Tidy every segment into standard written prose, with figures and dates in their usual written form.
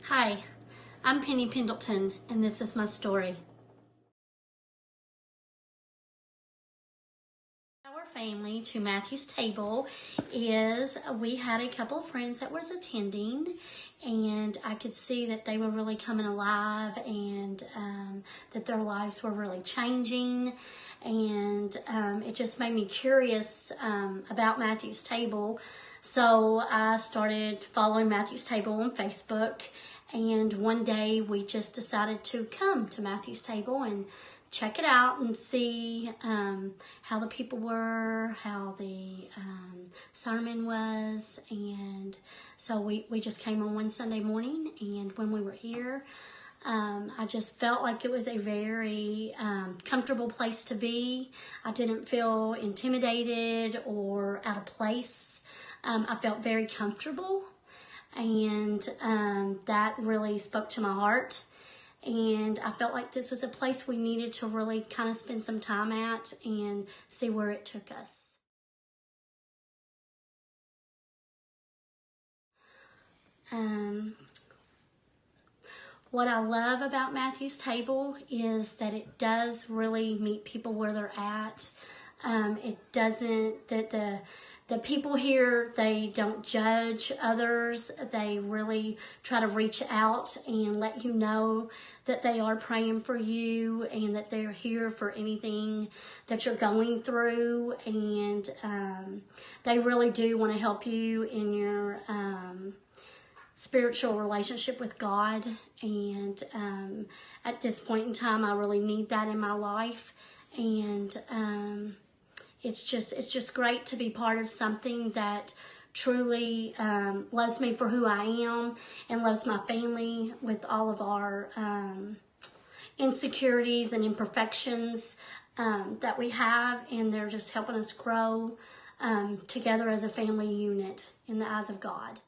Hi, I'm Penny Pendleton, and this is my story. Our family to Matthew's Table is we had a couple of friends that was attending, and I could see that they were really coming alive and that their lives were really changing, and it just made me curious about Matthew's Table. So I started following Matthew's Table on Facebook, and one day we just decided to come to Matthew's Table and check it out and see how the people were, how the sermon was. And so we just came on one Sunday morning, and when we were here, I just felt like it was a very comfortable place to be. I didn't feel intimidated or out of place. I felt very comfortable, and that really spoke to my heart. And I felt like this was a place we needed to really kind of spend some time at and see where it took us. What I love about Matthew's Table is that it does really meet people where they're at. It doesn't, that the people here, they don't judge others. They really try to reach out and let you know that they are praying for you and that they're here for anything that you're going through. And they really do want to help you in your spiritual relationship with God. And at this point in time, I really need that in my life. And it's just great to be part of something that truly loves me for who I am and loves my family with all of our insecurities and imperfections that we have, and they're just helping us grow together as a family unit in the eyes of God.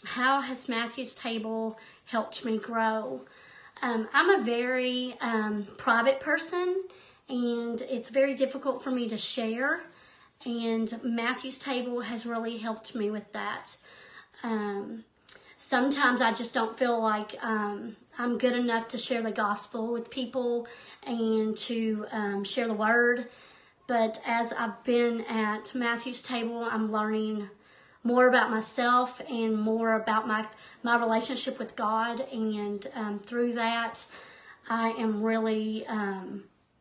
How has Matthew's Table helped me grow? I'm a very private person, and it's very difficult for me to share, and Matthew's Table has really helped me with that. Sometimes I just don't feel like I'm good enough to share the gospel with people and to share the word, but as I've been at Matthew's Table, I'm learning more about myself and more about my relationship with God, and through that I am really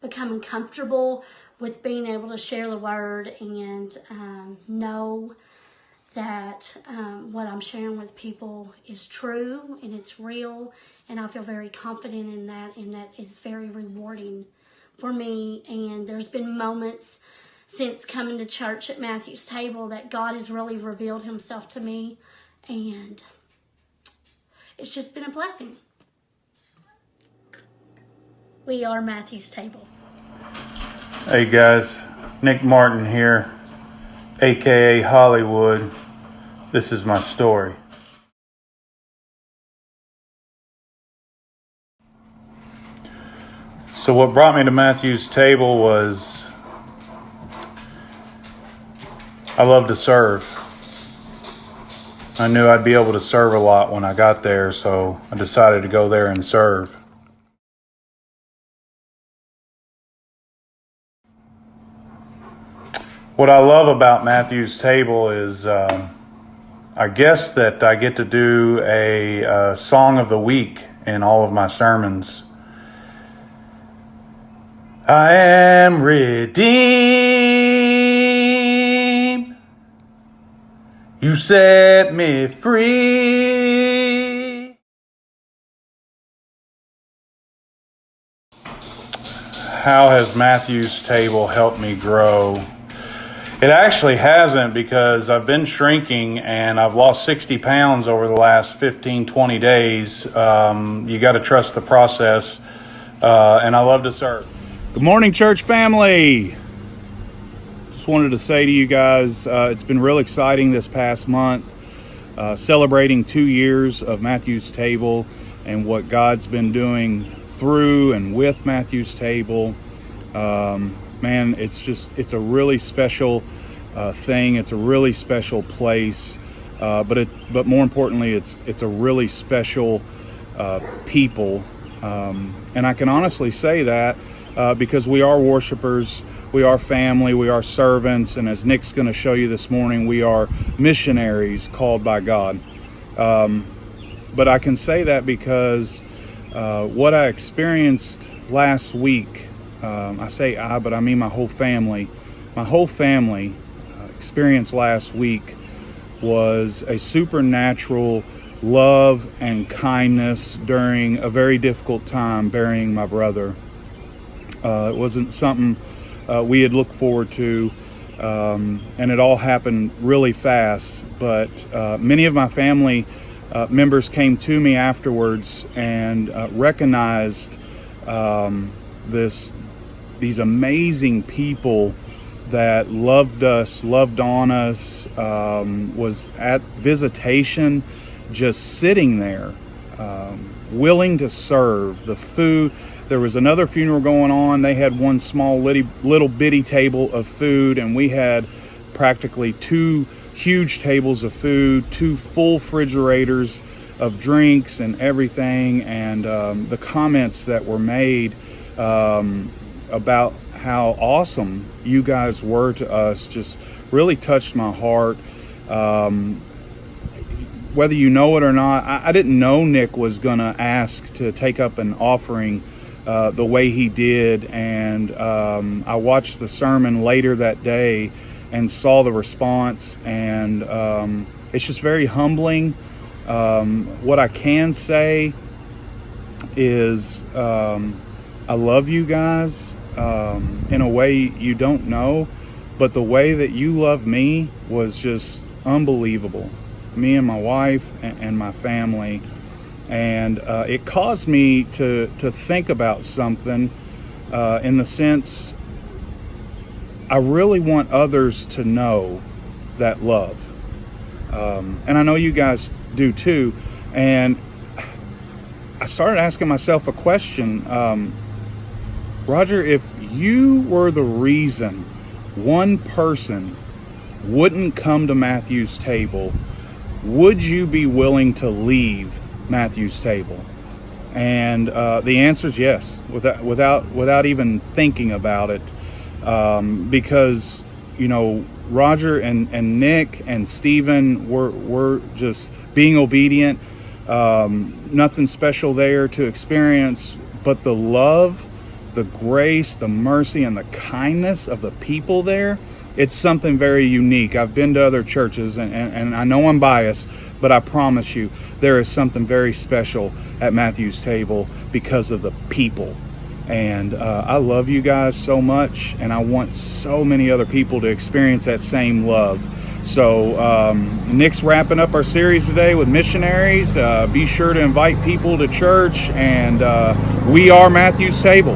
becoming comfortable with being able to share the word and know that what I'm sharing with people is true and it's real, and I feel very confident in that, and that it's very rewarding for me. And there's been moments since coming to church at Matthew's Table that God has really revealed himself to me, and it's just been a blessing. We are Matthew's Table. Hey guys, Nick Martin here, aka Hollywood. This is my story. So what brought me to Matthew's Table was I love to serve. I knew I'd be able to serve a lot when I got there, so I decided to go there and serve. What I love about Matthew's Table is I guess that I get to do a song of the week in all of my sermons. I am redeemed. You set me free. How has Matthew's Table helped me grow? It actually hasn't, because I've been shrinking and I've lost 60 pounds over the last 15, 20 days. You got to trust the process, and I love to serve. Good morning, church family. Just wanted to say to you guys, it's been real exciting this past month, celebrating 2 years of Matthew's Table and what God's been doing through and with Matthew's Table. man, it's a really special thing. It's a really special place, but more importantly, it's a really special people, and I can honestly say that because we are worshipers, we are family, we are servants, and as Nick's going to show you this morning, we are missionaries called by God. But I can say that because what I experienced last week, I say I, but I mean my whole family. My whole family experienced last week was a supernatural love and kindness during a very difficult time burying my brother. It wasn't something we had looked forward to, and it all happened really fast. But many of my family members came to me afterwards and recognized these amazing people that loved us, loved on us, was at visitation, just sitting there, willing to serve. The food, there was another funeral going on. They had one small little bitty table of food, and we had practically 2 huge tables of food, 2 full refrigerators of drinks and everything. And the comments that were made about how awesome you guys were to us just really touched my heart. Whether you know it or not, I didn't know Nick was gonna ask to take up an offering the way he did, and I watched the sermon later that day and saw the response, and it's just very humbling. What I can say is I love you guys in a way you don't know, but the way that you love me was just unbelievable. Me and my wife and my family, and it caused me to think about something in the sense I really want others to know that love, and I know you guys do too. And I started asking myself a question, Roger, if you were the reason one person wouldn't come to Matthew's table, would you be willing to leave Matthew's table? And the answer is yes, without even thinking about it, because Roger and Nick and Stephen were just being obedient. Nothing special there to experience, but the love, the grace, the mercy, and the kindness of the people there, it's something very unique. I've been to other churches, and I know I'm biased, but I promise you, there is something very special at Matthew's table because of the people. And I love you guys so much, and I want so many other people to experience that same love. So Nick's wrapping up our series today with missionaries. Be sure to invite people to church, and we are Matthew's Table.